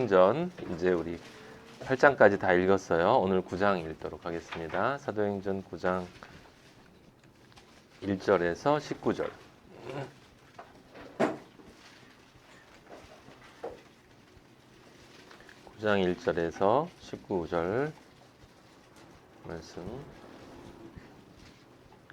사도행전 이제 우리 8장까지 다 읽었어요. 오늘 9장 읽도록 하겠습니다. 사도행전 9장 1절에서 19절. 9장 1절에서 19절 말씀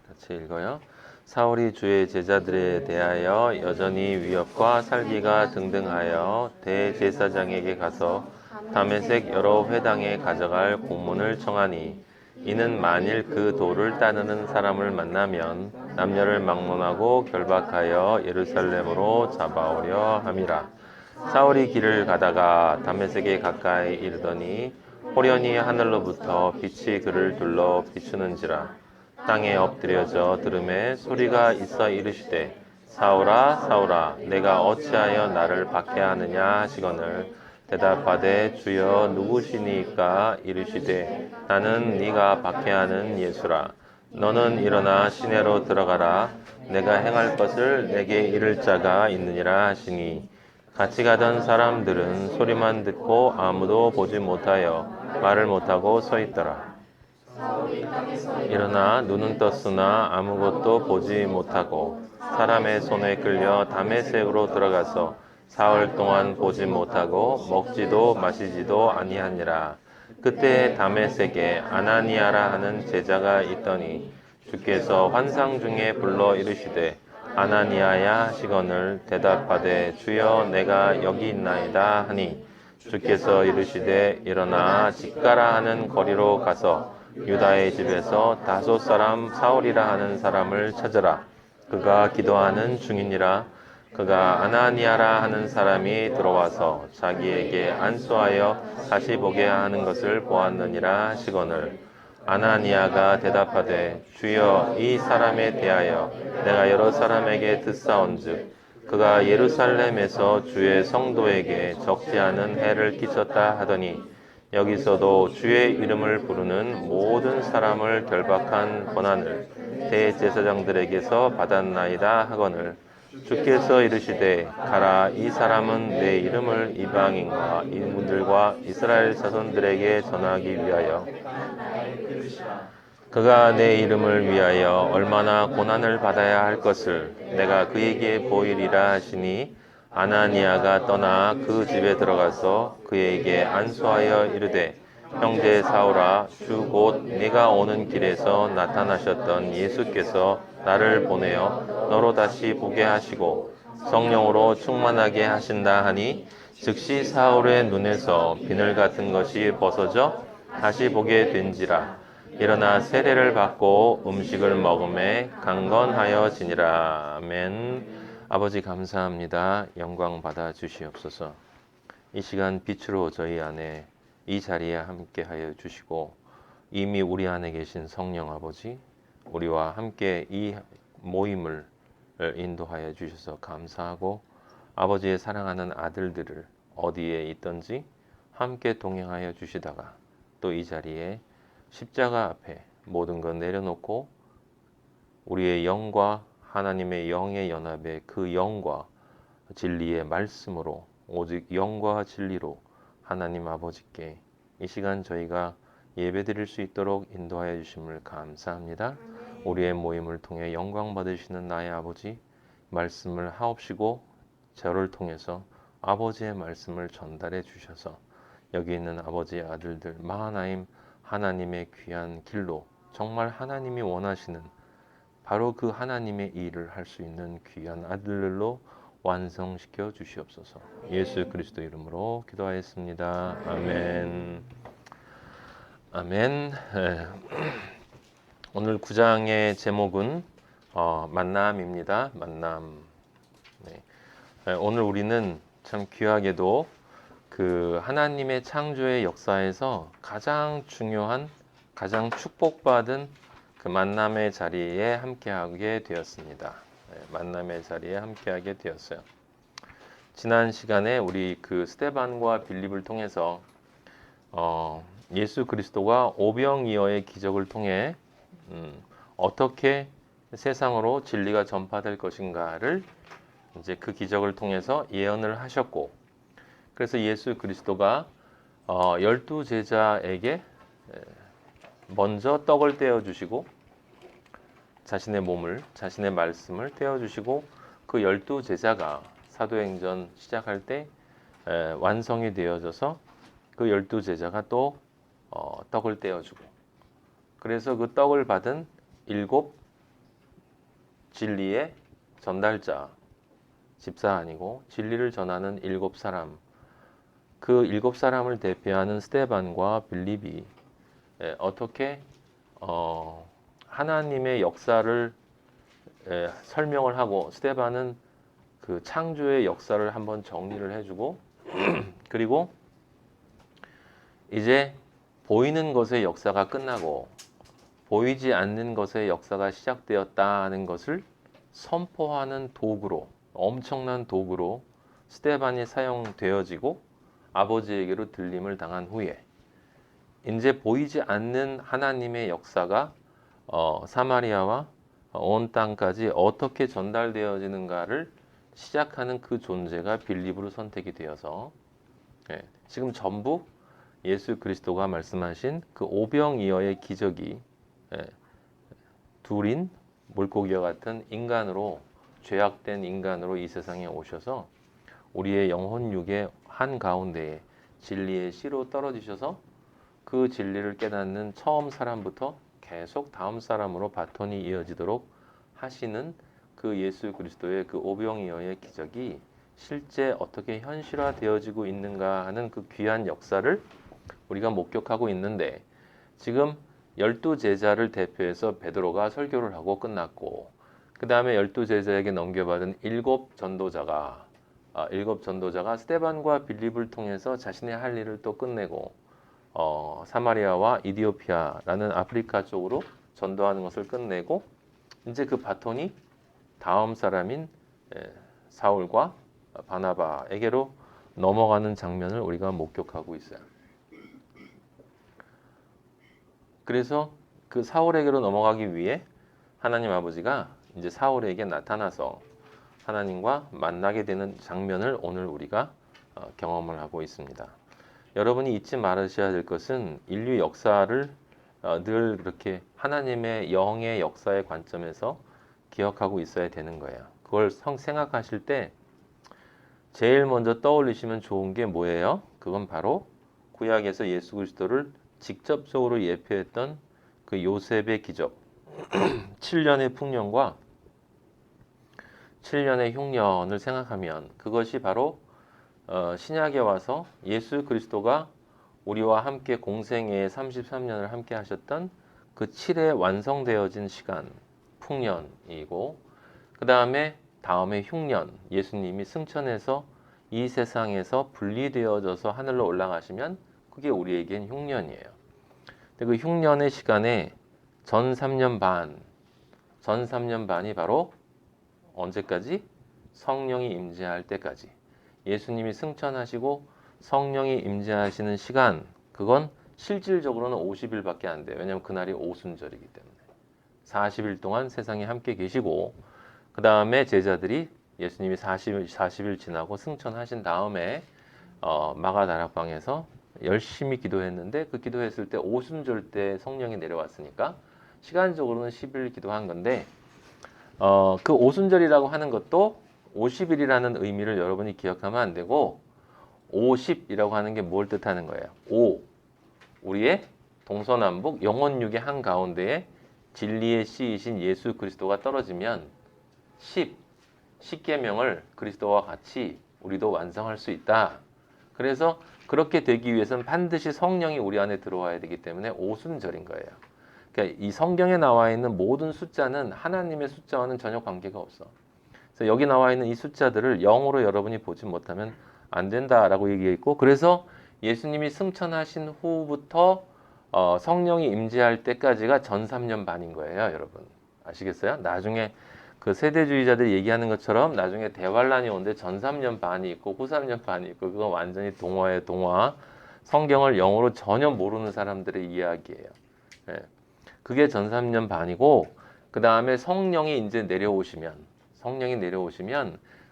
같이 읽어요. 사울이 주의 제자들에 대하여 여전히 위협과 살기가 등등하여 대제사장에게 가서 다메섹 여러 회당에 가져갈 공문을 청하니, 이는 만일 그 도를 따르는 사람을 만나면 남녀를 막론하고 결박하여 예루살렘으로 잡아오려 함이라. 사울이 길을 가다가 다메섹에 가까이 이르더니 호련히 하늘로부터 빛이 그를 둘러 비추는지라. 땅에 엎드려져 들음에 소리가 있어 이르시되, 사울아 사울아 내가 어찌하여 나를 박해하느냐 하시거늘, 대답하되 주여 누구시니까? 이르시되 나는 네가 박해하는 예수라. 너는 일어나 시내로 들어가라. 내가 행할 것을 내게 이를 자가 있느니라 하시니, 같이 가던 사람들은 소리만 듣고 아무도 보지 못하여 말을 못하고 서 있더라. 일어나 눈은 떴으나 아무것도 보지 못하고 사람의 손에 끌려 다메섹으로 들어가서 사흘 동안 보지 못하고 먹지도 마시지도 아니하니라. 그때 다메섹에 아나니아라 하는 제자가 있더니 주께서 환상 중에 불러 이르시되, 아나니아야 하시거늘, 대답하되 주여 내가 여기 있나이다 하니, 주께서 이르시되 일어나 집가라 하는 거리로 가서 유다의 집에서 다소 사람 사울이라 하는 사람을 찾으라. 그가 기도하는 중이니라. 그가 아나니아라 하는 사람이 들어와서 자기에게 안수하여 다시 보게 하는 것을 보았느니라 하시거늘, 아나니아가 대답하되 주여 이 사람에 대하여 내가 여러 사람에게 듣사온즉 그가 예루살렘에서 주의 성도에게 적지 않은 해를 끼쳤다 하더니, 여기서도 주의 이름을 부르는 모든 사람을 결박한 권한을 대제사장들에게서 받았나이다 하거늘, 주께서 이르시되 가라. 이 사람은 내 이름을 이방인과 인문들과 이스라엘 자손들에게 전하기 위하여 그가 내 이름을 위하여 얼마나 고난을 받아야 할 것을 내가 그에게 보이리라 하시니, 아나니아가 떠나 그 집에 들어가서 그에게 안수하여 이르되, 형제 사울아, 주 곧 네가 오는 길에서 나타나셨던 예수께서 나를 보내어 너로 다시 보게 하시고 성령으로 충만하게 하신다 하니, 즉시 사울의 눈에서 비늘 같은 것이 벗어져 다시 보게 된지라. 일어나 세례를 받고 음식을 먹음에 강건하여지니라. 아멘. 아버지 감사합니다. 영광 받아 주시옵소서. 이 시간 빛으로 저희 안에 이 자리에 함께 하여 주시고, 이미 우리 안에 계신 성령 아버지, 우리와 함께 이 모임을 인도하여 주셔서 감사하고, 아버지의 사랑하는 아들들을 어디에 있든지 함께 동행하여 주시다가 또 이 자리에 십자가 앞에 모든 것 내려놓고 우리의 영과 하나님의 영의 연합에 그 영과 진리의 말씀으로, 오직 영과 진리로 하나님 아버지께 이 시간 저희가 예배드릴 수 있도록 인도하여 주심을 감사합니다. 우리의 모임을 통해 영광 받으시는 나의 아버지, 말씀을 하옵시고 저를 통해서 아버지의 말씀을 전달해 주셔서 여기 있는 아버지의 아들들 마하나임 하나님의 귀한 길로, 정말 하나님이 원하시는 바로 그 하나님의 일을 할 수 있는 귀한 아들들로 완성시켜 주시옵소서. 예수 그리스도 이름으로 기도하였습니다. 아멘. 아멘. 오늘 9장의 제목은 만남입니다. 만남. 네. 오늘 우리는 참 귀하게도 그 하나님의 창조의 역사에서 가장 중요한, 가장 축복받은 그 만남의 자리에 함께하게 되었습니다. 만남의 자리에 함께하게 되었어요. 지난 시간에 우리 그 스데반과 빌립을 통해서 예수 그리스도가 오병이어의 기적을 통해 어떻게 세상으로 진리가 전파될 것인가를 이제 그 기적을 통해서 예언을 하셨고, 그래서 예수 그리스도가 12제자에게 먼저 떡을 떼어주시고 자신의 몸을, 자신의 말씀을 떼어주시고 그 12제자가 사도행전 시작할 때 완성이 되어져서 그 12제자가 또 떡을 떼어주고 그래서 그 떡을 받은 7 진리의 전달자, 집사 아니고 진리를 전하는 7사람, 그 7사람을 대표하는 스데반과 빌립이 어떻게 하나님의 역사를 설명을 하고 스데반은 그 창조의 역사를 한번 정리를 해주고 그리고 이제 보이는 것의 역사가 끝나고 보이지 않는 것의 역사가 시작되었다는 것을 선포하는 도구로, 엄청난 도구로 스데반이 사용되어지고 아버지에게로 들림을 당한 후에 이제 보이지 않는 하나님의 역사가 사마리아와 온 땅까지 어떻게 전달되어지는가를 시작하는 그 존재가 빌립으로 선택이 되어서 지금 전부 예수 그리스도가 말씀하신 그 오병이어의 기적이 둘인 물고기와 같은 인간으로 죄악된 인간으로 이 세상에 오셔서 우리의 영혼 육의 한 가운데에 진리의 씨로 떨어지셔서 그 진리를 깨닫는 처음 사람부터 계속 다음 사람으로 바톤이 이어지도록 하시는 그 예수 그리스도의 그 오병이어의 기적이 실제 어떻게 현실화되어지고 있는가 하는 그 귀한 역사를 우리가 목격하고 있는데 지금 12제자를 대표해서 베드로가 설교를 하고 끝났고 그 다음에 12제자에게 넘겨받은 7 전도자가 스데반과 빌립을 통해서 자신의 할 일을 또 끝내고 사마리아와 이디오피아라는 아프리카 쪽으로 전도하는 것을 끝내고 이제 그 바톤이 다음 사람인 사울과 바나바에게로 넘어가는 장면을 우리가 목격하고 있어요. 그래서 그 사울에게로 넘어가기 위해 하나님 아버지가 이제 사울에게 나타나서 하나님과 만나게 되는 장면을 오늘 우리가 경험을 하고 있습니다. 여러분이 잊지 말으셔야 될 것은 인류 역사를 늘 그렇게 하나님의 영의 역사의 관점에서 기억하고 있어야 되는 거예요. 그걸 생각하실 때 제일 먼저 떠올리시면 좋은 게 뭐예요? 그건 바로 구약에서 예수 그리스도를 직접적으로 예표했던 그 요셉의 기적 7년의 풍년과 7년의 흉년을 생각하면 그것이 바로 신약에 와서 예수 그리스도가 우리와 함께 공생애의 33년을 함께 하셨던 그 7회 완성되어진 시간 풍년이고 그 다음에 흉년 예수님이 승천해서 이 세상에서 분리되어져서 하늘로 올라가시면 그게 우리에겐 흉년이에요. 근데 그 흉년의 시간에 전 3년 반이 바로 언제까지? 성령이 임재할 때까지. 예수님이 승천하시고 성령이 임재하시는 시간, 그건 실질적으로는 50일밖에 안 돼요. 왜냐하면 그날이 오순절이기 때문에. 40일 동안 세상에 함께 계시고 그 다음에 제자들이 예수님이 40일 지나고 승천하신 다음에 마가다락방에서 열심히 기도했는데 그 기도했을 때 오순절 때 성령이 내려왔으니까 시간적으로는 10일 기도한 건데 그 오순절이라고 하는 것도 50일이라는 의미를 여러분이 기억하면 안 되고 50이라고 하는 게 뭘 뜻하는 거예요? 우리의 동서남북 영혼 육의 한 가운데에 진리의 씨이신 예수 그리스도가 떨어지면 10계명을 그리스도와 같이 우리도 완성할 수 있다. 그래서 그렇게 되기 위해서는 반드시 성령이 우리 안에 들어와야 되기 때문에 오순절인 거예요. 그러니까 이 성경에 나와 있는 모든 숫자는 하나님의 숫자와는 전혀 관계가 없어. 그래서 여기 나와 있는 이 숫자들을 0으로 여러분이 보지 못하면 안 된다라고 얘기했고 그래서 예수님이 승천하신 후부터 성령이 임재할 때까지가 전 3년 반인 거예요, 여러분. 아시겠어요? 나중에 그 세대주의자들이 얘기하는 것처럼 나중에 대환란이 오는데 전 3년 반이 있고 후 3년 반이 있고 그건 완전히 동화예요, 동화. 성경을 영어로 전혀 모르는 사람들의 이야기예요. 예. 그게 전 3년 반이고 그 다음에 성령이 이제 내려오시면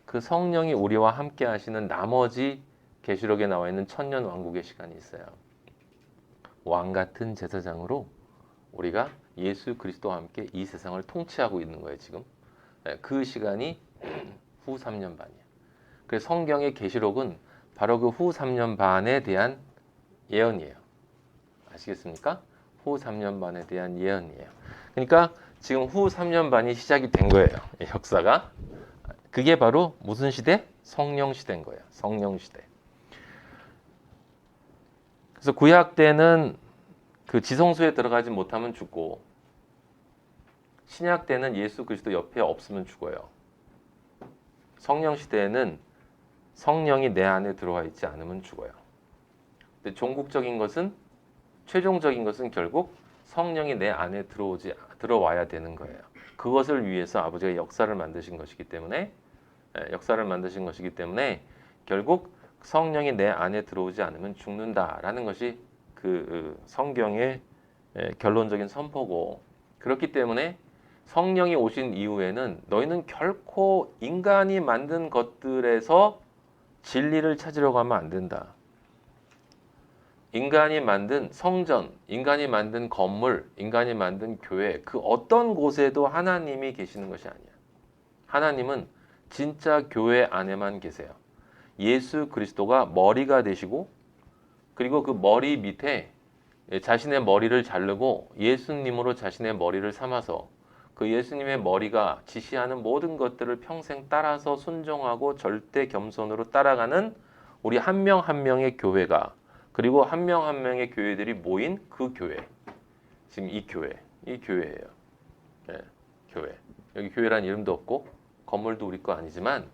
그 성령이 우리와 함께 하시는 나머지 계시록에 나와 있는 천년 왕국의 시간이 있어요. 왕 같은 제사장으로 우리가 예수 그리스도와 함께 이 세상을 통치하고 있는 거예요, 지금. 그 시간이 후 3년 반이에요. 그래서 성경의 계시록은 바로 그 후 3년 반에 대한 예언이에요. 아시겠습니까? 후 3년 반에 대한 예언이에요. 그러니까 지금 후 3년 반이 시작이 된 거예요. 이 역사가. 그게 바로 무슨 시대? 성령 시대인 거예요. 성령 시대. 그래서 구약 때는 그 지성소에 들어가지 못하면 죽고, 신약 때는 예수 그리스도 옆에 없으면 죽어요. 성령 시대에는 성령이 내 안에 들어와 있지 않으면 죽어요. 근데 종국적인 것은, 최종적인 것은 결국 성령이 내 안에 들어와야 되는 거예요. 그것을 위해서 아버지가 역사를 만드신 것이기 때문에, 결국 성령이 내 안에 들어오지 않으면 죽는다라는 것이 그 성경의 결론적인 선포고, 그렇기 때문에 성령이 오신 이후에는 너희는 결코 인간이 만든 것들에서 진리를 찾으려고 하면 안 된다. 인간이 만든 성전, 인간이 만든 건물, 인간이 만든 교회, 그 어떤 곳에도 하나님이 계시는 것이 아니야. 하나님은 진짜 교회 안에만 계세요. 예수 그리스도가 머리가 되시고, 그리고 그 머리 밑에 자신의 머리를 자르고 예수님으로 자신의 머리를 삼아서 그 예수님의 머리가 지시하는 모든 것들을 평생 따라서 순종하고 절대 겸손으로 따라가는 우리 한 명 한 명의 교회가, 그리고 한 명 한 명의 교회들이 모인 그 교회, 지금 이 교회예요. 네, 교회. 여기 교회란 이름도 없고 건물도 우리 거 아니지만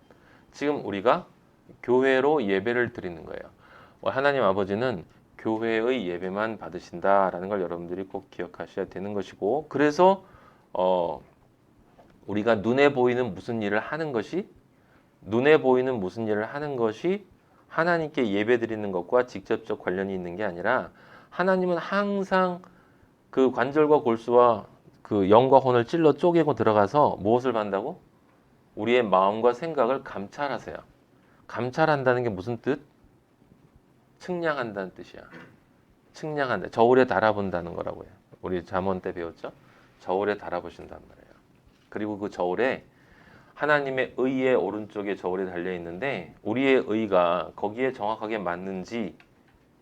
지금 우리가 교회로 예배를 드리는 거예요. 하나님 아버지는 교회의 예배만 받으신다라는 걸 여러분들이 꼭 기억하셔야 되는 것이고, 그래서 우리가 눈에 보이는 무슨 일을 하는 것이 하나님께 예배 드리는 것과 직접적 관련이 있는 게 아니라, 하나님은 항상 그 관절과 골수와 그 영과 혼을 찔러 쪼개고 들어가서 무엇을 반다고? 우리의 마음과 생각을 감찰하세요. 감찰한다는 게 무슨 뜻? 측량한다는 뜻이야. 측량한다. 저울에 달아본다는 거라고요. 우리 잠언 때 배웠죠? 저울에 달아보신단 말이에요. 그리고 그 저울에 하나님의 의의 오른쪽에 저울이 달려 있는데 우리의 의가 거기에 정확하게 맞는지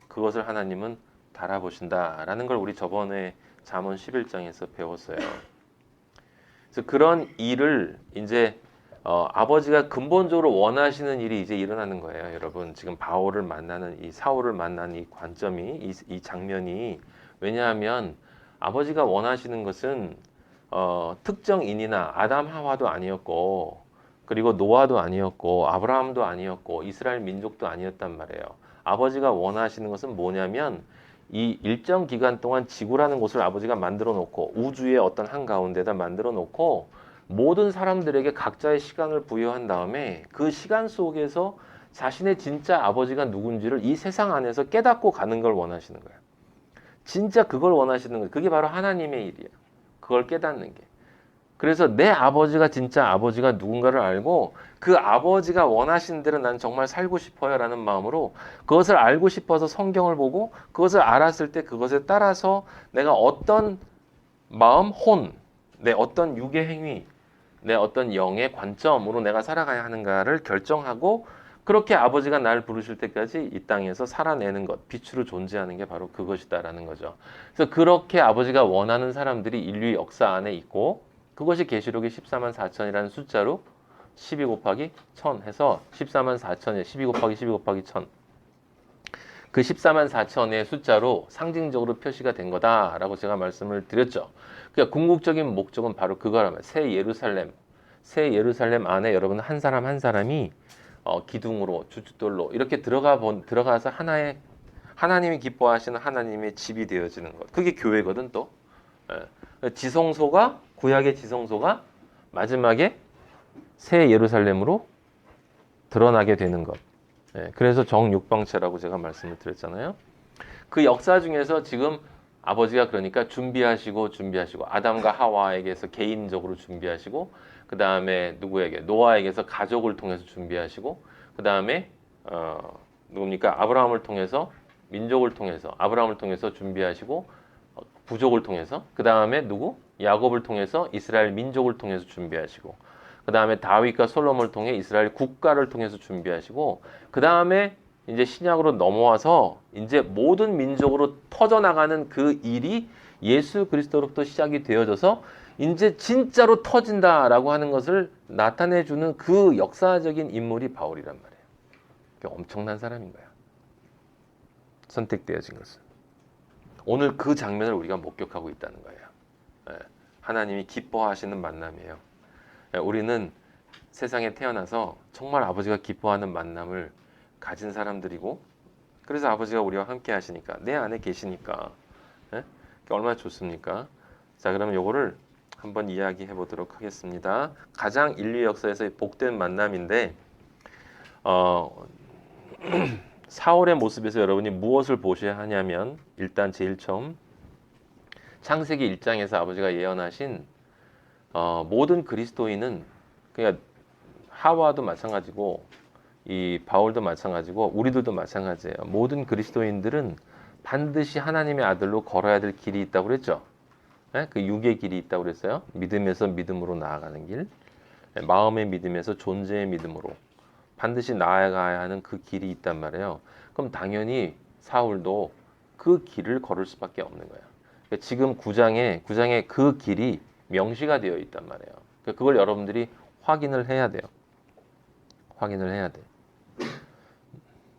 그것을 하나님은 달아보신다라는 걸 우리 저번에 잠언 11장에서 배웠어요. 그래서 그런 일을 이제 아버지가 근본적으로 원하시는 일이 이제 일어나는 거예요, 여러분. 지금 바울을 만나는 이 사울을 만나는 이 관점이 이 장면이, 왜냐하면 아버지가 원하시는 것은 특정인이나 아담 하와도 아니었고, 그리고 노아도 아니었고, 아브라함도 아니었고, 이스라엘 민족도 아니었단 말이에요. 아버지가 원하시는 것은 뭐냐면 이 일정 기간 동안 지구라는 곳을 아버지가 만들어 놓고, 우주의 어떤 한가운데다 만들어 놓고 모든 사람들에게 각자의 시간을 부여한 다음에 그 시간 속에서 자신의 진짜 아버지가 누군지를 이 세상 안에서 깨닫고 가는 걸 원하시는 거예요. 진짜 그걸 원하시는 거예요. 그게 바로 하나님의 일이에요. 그걸 깨닫는 게. 그래서 내 아버지가 진짜 아버지가 누군가를 알고 그 아버지가 원하시는 대로 난 정말 살고 싶어요 라는 마음으로 그것을 알고 싶어서 성경을 보고, 그것을 알았을 때 그것에 따라서 내가 어떤 마음, 혼, 내 어떤 육의 행위, 내 어떤 영의 관점으로 내가 살아가야 하는가를 결정하고, 그렇게 아버지가 날 부르실 때까지 이 땅에서 살아내는 것, 빛으로 존재하는 게 바로 그것이다라는 거죠. 그래서 그렇게 아버지가 원하는 사람들이 인류의 역사 안에 있고, 그것이 계시록의 14만 4천이라는 숫자로 12 곱하기 1000 해서 14만 4천에 12 곱하기 12 곱하기 1000, 그 14만 4천의 숫자로 상징적으로 표시가 된 거다라고 제가 말씀을 드렸죠. 그러니까 궁극적인 목적은 바로 그거라면 새 예루살렘 안에 여러분 한 사람 한 사람이 기둥으로 주춧돌로 이렇게 들어가서 하나님이 기뻐하시는 하나님의 집이 되어지는 것. 그게 교회거든 또. 지성소가, 구약의 지성소가 마지막에 새 예루살렘으로 드러나게 되는 것. 그래서 정육방체라고 제가 말씀을 드렸잖아요. 그 역사 중에서 지금 아버지가 그러니까 준비하시고 아담과 하와에게서 개인적으로 준비하시고, 그 다음에 누구에게? 노아에게서 가족을 통해서 준비하시고, 그 다음에 누굽니까? 아브라함을 통해서 민족을 통해서 아브라함을 통해서 준비하시고 부족을 통해서 그 다음에 누구? 야곱을 통해서 이스라엘 민족을 통해서 준비하시고 그 다음에 다윗과 솔로몬을 통해 이스라엘 국가를 통해서 준비하시고 그 다음에 이제 신약으로 넘어와서 이제 모든 민족으로 터져나가는 그 일이 예수 그리스도로부터 시작이 되어져서 이제 진짜로 터진다라고 하는 것을 나타내주는 그 역사적인 인물이 바울이란 말이에요. 엄청난 사람인 거야. 선택되어진 것은. 오늘 그 장면을 우리가 목격하고 있다는 거예요. 하나님이 기뻐하시는 만남이에요. 우리는 세상에 태어나서 정말 아버지가 기뻐하는 만남을 가진 사람들이고 그래서 아버지가 우리와 함께 하시니까 내 안에 계시니까 얼마나 좋습니까? 자, 그러면 요거를 한번 이야기해 보도록 하겠습니다. 가장 인류 역사에서의 복된 만남인데 사울의 모습에서 여러분이 무엇을 보셔야 하냐면 일단 제일 처음 창세기 1장에서 아버지가 예언하신 모든 그리스도인은 그러니까 하와도 마찬가지고 이 바울도 마찬가지고 우리들도 마찬가지예요. 모든 그리스도인들은 반드시 하나님의 아들로 걸어야 될 길이 있다고 그랬죠. 그 육의 길이 있다고 그랬어요. 믿음에서 믿음으로 나아가는 길, 마음의 믿음에서 존재의 믿음으로 반드시 나아가야 하는 그 길이 있단 말이에요. 그럼 당연히 사울도 그 길을 걸을 수밖에 없는 거예요. 그러니까 지금 9장에 그 길이 명시가 되어 있단 말이에요. 그러니까 그걸 여러분들이 확인을 해야 돼요. 확인을 해야 돼.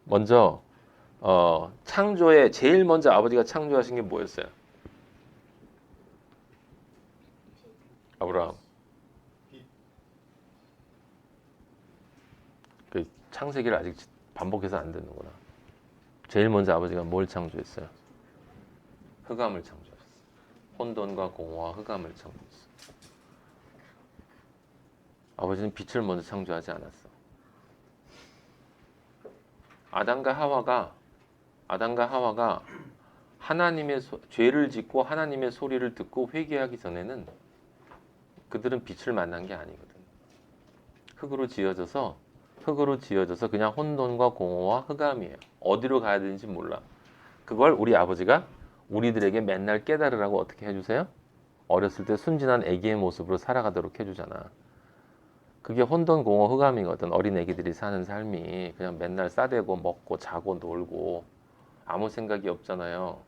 먼저 창조에 제일 먼저 아버지가 창조하신 게 뭐였어요? 아브라함. 그 창세기를 아직 반복해서 안 듣는구나. 제일 먼저 아버지가 뭘 창조했어요? 흑암을 창조했어요. 혼돈과 공허와 흑암을 창조했어요. 아버지는 빛을 먼저 창조하지 않았어. 아담과 하와가 하나님의 죄를 짓고 하나님의 소리를 듣고 회개하기 전에는 그들은 빛을 만난 게 아니거든. 흙으로 지어져서 그냥 혼돈과 공허와 흑암이에요. 어디로 가야 되는지 몰라. 그걸 우리 아버지가 우리들에게 맨날 깨달으라고 어떻게 해주세요? 어렸을 때 순진한 애기의 모습으로 살아가도록 해주잖아. 그게 혼돈, 공허, 흑암이거든. 어린 애기들이 사는 삶이 그냥 맨날 싸대고 먹고 자고 놀고 아무 생각이 없잖아요.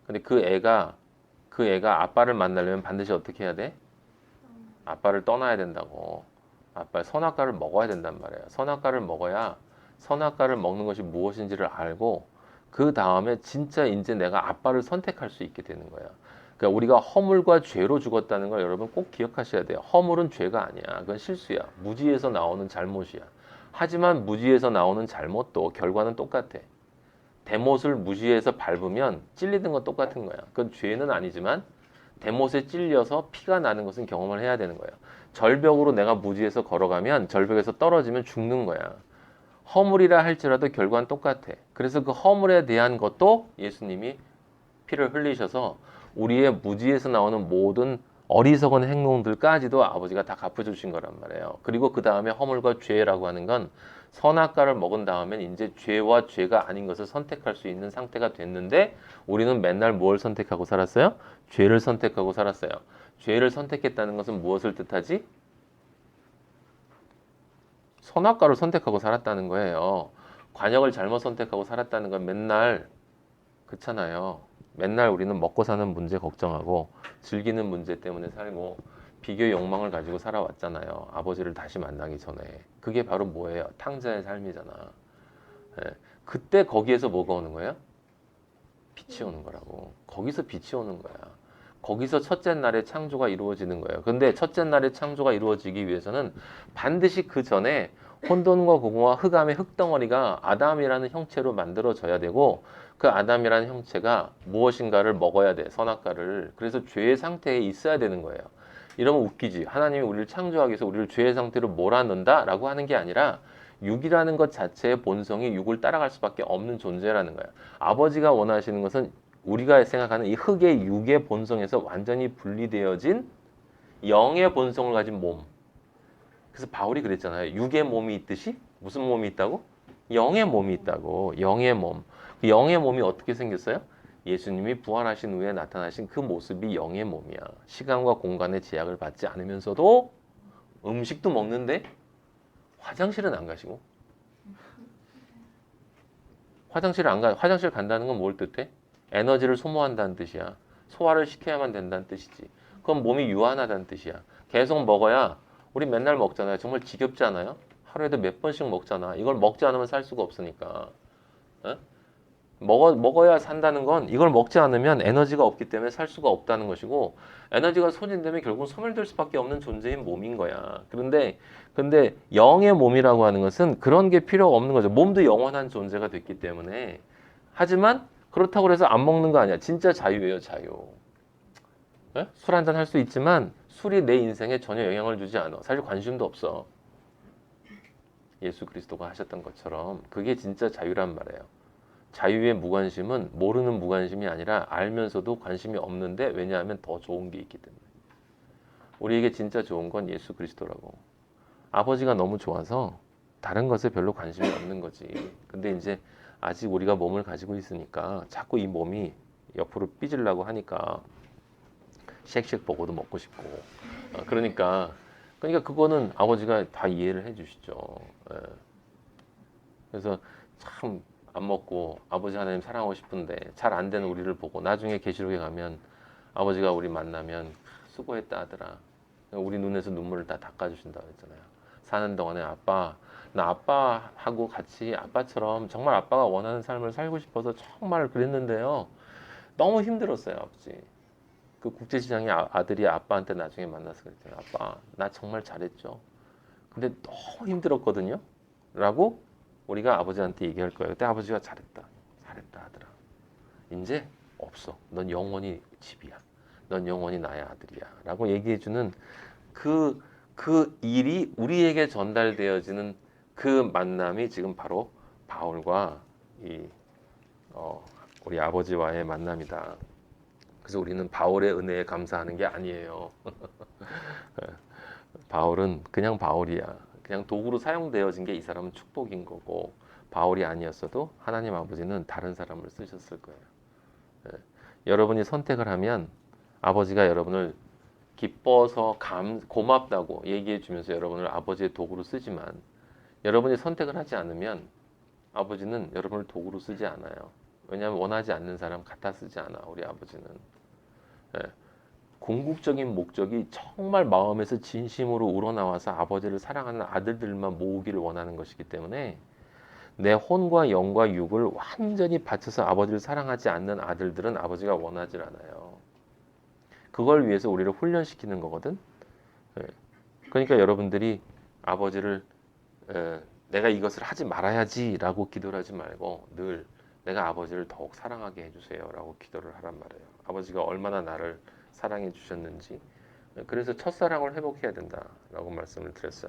근데 그 애가 아빠를 만나려면 반드시 어떻게 해야 돼? 아빠를 떠나야 된다고. 아빠의 선악과를 먹어야 된단 말이에요. 선악과를 먹어야 선악과를 먹는 것이 무엇인지를 알고 그 다음에 진짜 이제 내가 아빠를 선택할 수 있게 되는 거야. 그러니까 우리가 허물과 죄로 죽었다는 걸 여러분 꼭 기억하셔야 돼요. 허물은 죄가 아니야. 그건 실수야. 무지에서 나오는 잘못이야. 하지만 무지에서 나오는 잘못도 결과는 똑같아. 대못을 무지에서 밟으면 찔리는 건 똑같은 거야. 그건 죄는 아니지만 대못에 찔려서 피가 나는 것은 경험을 해야 되는 거예요. 절벽으로 내가 무지에서 걸어가면 절벽에서 떨어지면 죽는 거야. 허물이라 할지라도 결과는 똑같아. 그래서 그 허물에 대한 것도 예수님이 피를 흘리셔서 우리의 무지에서 나오는 모든 어리석은 행동들까지도 아버지가 다 갚아주신 거란 말이에요. 그리고 그 다음에 허물과 죄라고 하는 건 선악과를 먹은 다음엔 이제 죄와 죄가 아닌 것을 선택할 수 있는 상태가 됐는데 우리는 맨날 뭘 선택하고 살았어요? 죄를 선택하고 살았어요. 죄를 선택했다는 것은 무엇을 뜻하지? 선악과를 선택하고 살았다는 거예요. 관역을 잘못 선택하고 살았다는 건 맨날 그렇잖아요. 맨날 우리는 먹고 사는 문제 걱정하고 즐기는 문제 때문에 살고 비교 욕망을 가지고 살아왔잖아요. 아버지를 다시 만나기 전에. 그게 바로 뭐예요? 탕자의 삶이잖아. 예. 그때 거기에서 뭐가 오는 거예요? 빛이 오는 거라고. 거기서 빛이 오는 거야. 거기서 첫째 날의 창조가 이루어지는 거예요. 근데 첫째 날의 창조가 이루어지기 위해서는 반드시 그 전에 혼돈과 공허와 흑암의 흙덩어리가 아담이라는 형체로 만들어져야 되고 그 아담이라는 형체가 무엇인가를 먹어야 돼. 선악과를. 그래서 죄의 상태에 있어야 되는 거예요. 이러면 웃기지. 하나님이 우리를 창조하기 위해서 우리를 죄의 상태로 몰아넣는다 라고 하는 게 아니라 육이라는 것 자체의 본성이 육을 따라갈 수밖에 없는 존재라는 거예요. 아버지가 원하시는 것은 우리가 생각하는 이 흙의 육의 본성에서 완전히 분리되어진 영의 본성을 가진 몸. 그래서 바울이 그랬잖아요. 육의 몸이 있듯이 무슨 몸이 있다고? 영의 몸이 있다고. 영의 몸. 그 영의 몸이 어떻게 생겼어요? 예수님이 부활하신 후에 나타나신 그 모습이 영의 몸이야. 시간과 공간의 제약을 받지 않으면서도 음식도 먹는데 화장실은 안 가시고. 화장실 간다는 건 뭘 뜻해? 에너지를 소모한다는 뜻이야. 소화를 시켜야만 된다는 뜻이지. 그럼 몸이 유한하다는 뜻이야. 계속 먹어야 우리 맨날 먹잖아요. 정말 지겹지 않아요? 하루에도 몇 번씩 먹잖아. 이걸 먹지 않으면 살 수가 없으니까. 어? 먹어야 산다는 건 이걸 먹지 않으면 에너지가 없기 때문에 살 수가 없다는 것이고 에너지가 소진되면 결국은 소멸될 수밖에 없는 존재인 몸인 거야. 근데 영의 몸이라고 하는 것은 그런 게 필요가 없는 거죠. 몸도 영원한 존재가 됐기 때문에. 하지만 그렇다고 해서 안 먹는 거 아니야. 진짜 자유예요, 자유. 술 한잔 할 수 있지만 술이 내 인생에 전혀 영향을 주지 않아. 사실 관심도 없어. 예수 그리스도가 하셨던 것처럼 그게 진짜 자유란 말이에요. 자유의 무관심은 모르는 무관심이 아니라 알면서도 관심이 없는데 왜냐하면 더 좋은 게 있기 때문에. 우리에게 진짜 좋은 건 예수 그리스도라고. 아버지가 너무 좋아서 다른 것에 별로 관심이 없는 거지. 근데 이제 아직 우리가 몸을 가지고 있으니까 자꾸 이 몸이 옆으로 삐지려고 하니까 쉑쉑 버거도 먹고 싶고. 그러니까 그거는 아버지가 다 이해를 해주시죠. 예. 그래서 참 안 먹고 아버지 하나님 사랑하고 싶은데 잘 안 되는 우리를 보고 나중에 계시록에 가면 아버지가 우리 만나면 수고했다 하더라. 우리 눈에서 눈물을 다 닦아주신다고 했잖아요. 사는 동안에 나 아빠하고 같이 아빠처럼 정말 아빠가 원하는 삶을 살고 싶어서 정말 그랬는데요. 너무 힘들었어요, 아버지. 그 국제시장의 아들이 아빠한테 나중에 만나서 그랬대요. 아빠, 나 정말 잘했죠. 근데 너무 힘들었거든요. 라고 우리가 아버지한테 얘기할 거예요. 그때 아버지가 잘했다 하더라. 이제 없어. 넌 영원히 집이야. 넌 영원히 나의 아들이야. 라고 얘기해주는 그 일이 우리에게 전달되어지는 그 만남이 지금 바로 바울과 우리 아버지와의 만남이다. 그래서 우리는 바울의 은혜에 감사하는 게 아니에요. 바울은 그냥 바울이야. 그냥 도구로 사용되어진 게 이 사람은 축복인 거고 바울이 아니었어도 하나님 아버지는 다른 사람을 쓰셨을 거예요. 여러분이 선택을 하면 아버지가 여러분을 기뻐서 고맙다고 얘기해 주면서 여러분을 아버지의 도구로 쓰지만 여러분이 선택을 하지 않으면 아버지는 여러분을 도구로 쓰지 않아요. 왜냐하면 원하지 않는 사람 갖다 쓰지 않아. 우리 아버지는. 궁극적인 목적이 정말 마음에서 진심으로 우러나와서 아버지를 사랑하는 아들들만 모으기를 원하는 것이기 때문에 내 혼과 영과 육을 완전히 바쳐서 아버지를 사랑하지 않는 아들들은 아버지가 원하지 않아요. 그걸 위해서 우리를 훈련시키는 거거든. 그러니까 여러분들이 아버지를 내가 이것을 하지 말아야지라고 기도를 하지 말고 늘 내가 아버지를 더욱 사랑하게 해주세요라고 기도를 하란 말이에요. 아버지가 얼마나 나를 사랑해 주셨는지. 그래서 첫사랑을 회복해야 된다라고 말씀을 드렸어요.